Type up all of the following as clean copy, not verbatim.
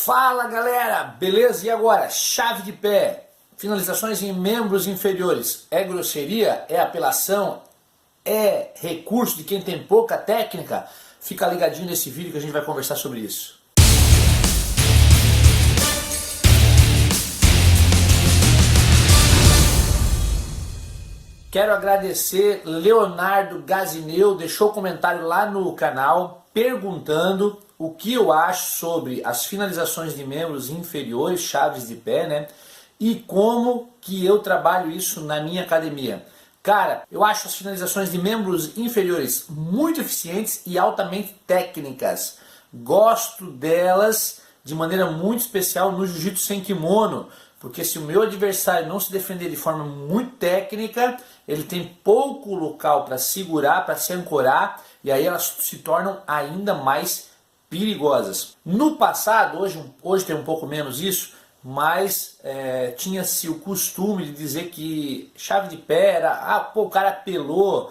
Fala galera, beleza? E agora? Chave de pé, finalizações em membros inferiores, é grosseria? É apelação? É recurso de quem tem pouca técnica? Fica ligadinho nesse vídeo que a gente vai conversar sobre isso. Quero agradecer Leonardo Gazineu, deixou comentário lá no canal perguntando o que eu acho sobre as finalizações de membros inferiores, chaves de pé, né? E como que eu trabalho isso na minha academia. Cara, eu acho as finalizações de membros inferiores muito eficientes e altamente técnicas. Gosto delas de maneira muito especial no jiu-jitsu sem kimono. Porque se o meu adversário não se defender de forma muito técnica, ele tem pouco local para segurar, para se ancorar, e aí elas se tornam ainda mais perigosas. No passado, hoje tem um pouco menos isso, mas tinha-se o costume de dizer que chave de pé era, o cara apelou,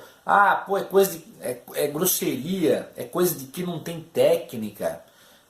é coisa de, é grosseria, é coisa de que não tem técnica.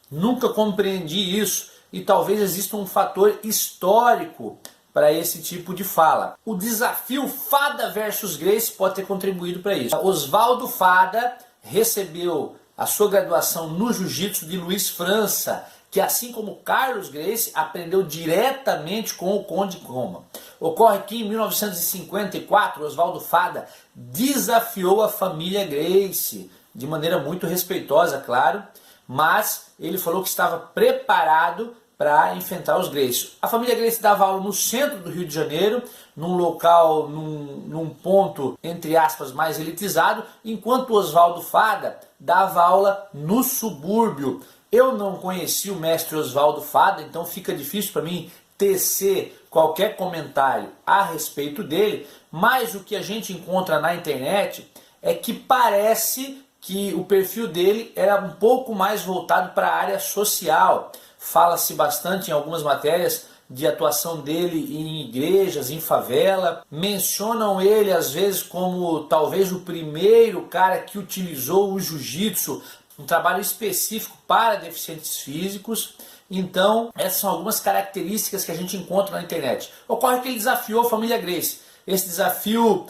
Nunca compreendi isso. E talvez exista um fator histórico para esse tipo de fala. O desafio Fada versus Gracie pode ter contribuído para isso. Oswaldo Fada recebeu a sua graduação no jiu-jitsu de Luiz França, que assim como Carlos Gracie aprendeu diretamente com o Conde Koma. Ocorre que em 1954 Oswaldo Fada desafiou a família Gracie, de maneira muito respeitosa, claro, mas ele falou que estava preparado para enfrentar os Gracie. A família Gracie dava aula no centro do Rio de Janeiro, num local, num ponto, entre aspas, mais elitizado, enquanto o Oswaldo Fada dava aula no subúrbio. Eu não conheci o mestre Oswaldo Fada, então fica difícil para mim tecer qualquer comentário a respeito dele, mas o que a gente encontra na internet é que parece que o perfil dele era um pouco mais voltado para a área social. Fala-se bastante em algumas matérias de atuação dele em igrejas, em favela. Mencionam ele às vezes como talvez o primeiro cara que utilizou o jiu-jitsu, um trabalho específico para deficientes físicos. Então, essas são algumas características que a gente encontra na internet. Ocorre que ele desafiou a família Gracie. Esse desafio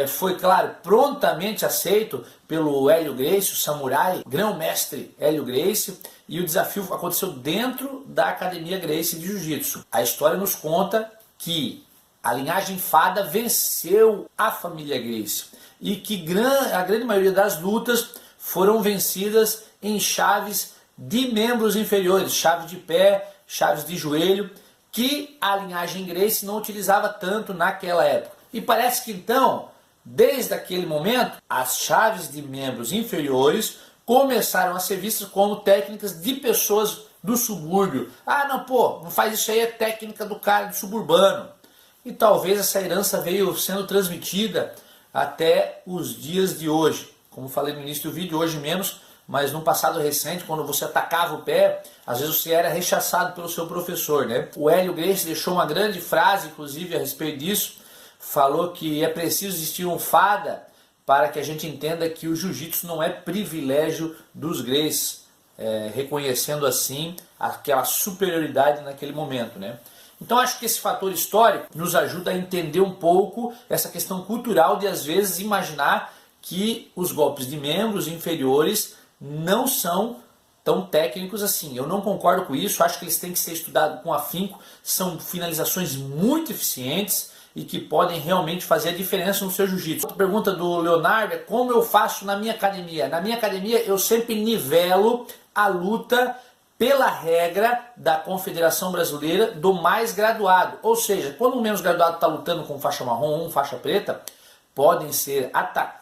foi, claro, prontamente aceito pelo Hélio Gracie, o samurai, grão-mestre Hélio Gracie, e o desafio aconteceu dentro da Academia Gracie de Jiu-Jitsu. A história nos conta que a linhagem Fada venceu a família Gracie e que a grande maioria das lutas foram vencidas em chaves de membros inferiores, chaves de pé, chaves de joelho, que a linhagem Gracie não utilizava tanto naquela época. E parece que então, desde aquele momento, as chaves de membros inferiores começaram a ser vistas como técnicas de pessoas do subúrbio. Não faz isso aí, é técnica do cara do suburbano. E talvez essa herança veio sendo transmitida até os dias de hoje. Como falei no início do vídeo, hoje menos, mas no passado recente, quando você atacava o pé, às vezes você era rechaçado pelo seu professor, né? O Hélio Gracie deixou uma grande frase, inclusive, a respeito disso. Falou que é preciso existir um Fada para que a gente entenda que o jiu-jitsu não é privilégio dos Gracies, reconhecendo assim aquela superioridade naquele momento, né? Então acho que esse fator histórico nos ajuda a entender um pouco essa questão cultural de às vezes imaginar que os golpes de membros inferiores não são tão técnicos assim. Eu não concordo com isso, acho que eles têm que ser estudados com afinco, são finalizações muito eficientes e que podem realmente fazer a diferença no seu jiu-jitsu. Outra pergunta do Leonardo é como eu faço na minha academia. Na minha academia eu sempre nivelo a luta pela regra da Confederação Brasileira do mais graduado. Ou seja, quando o menos graduado está lutando com faixa marrom ou faixa preta, podem ser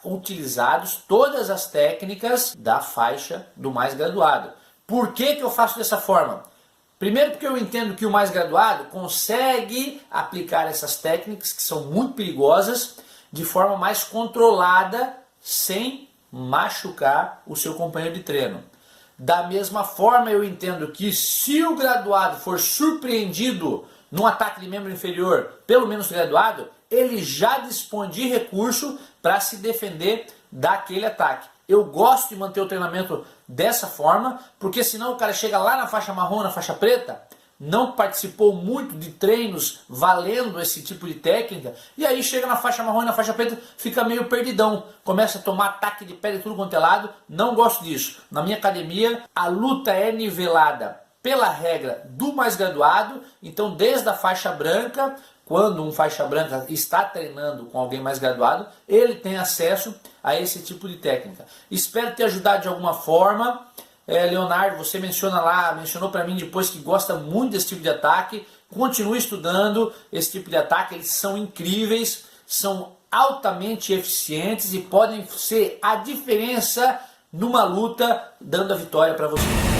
utilizados todas as técnicas da faixa do mais graduado. Por que eu faço dessa forma? Primeiro porque eu entendo que o mais graduado consegue aplicar essas técnicas que são muito perigosas de forma mais controlada, sem machucar o seu companheiro de treino. Da mesma forma eu entendo que se o graduado for surpreendido num ataque de membro inferior pelo menos graduado, ele já dispõe de recurso para se defender daquele ataque. Eu gosto de manter o treinamento dessa forma, porque senão o cara chega lá na faixa marrom, na faixa preta, não participou muito de treinos valendo esse tipo de técnica, e aí chega na faixa marrom e na faixa preta, fica meio perdidão, começa a tomar ataque de pé de tudo quanto é lado. Não gosto disso. Na minha academia, a luta é nivelada pela regra do mais graduado, então desde a faixa branca, quando um faixa branca está treinando com alguém mais graduado, ele tem acesso a esse tipo de técnica. Espero ter ajudado de alguma forma. Leonardo, você mencionou para mim depois que gosta muito desse tipo de ataque. Continue estudando esse tipo de ataque, eles são incríveis, são altamente eficientes e podem ser a diferença numa luta, dando a vitória para você.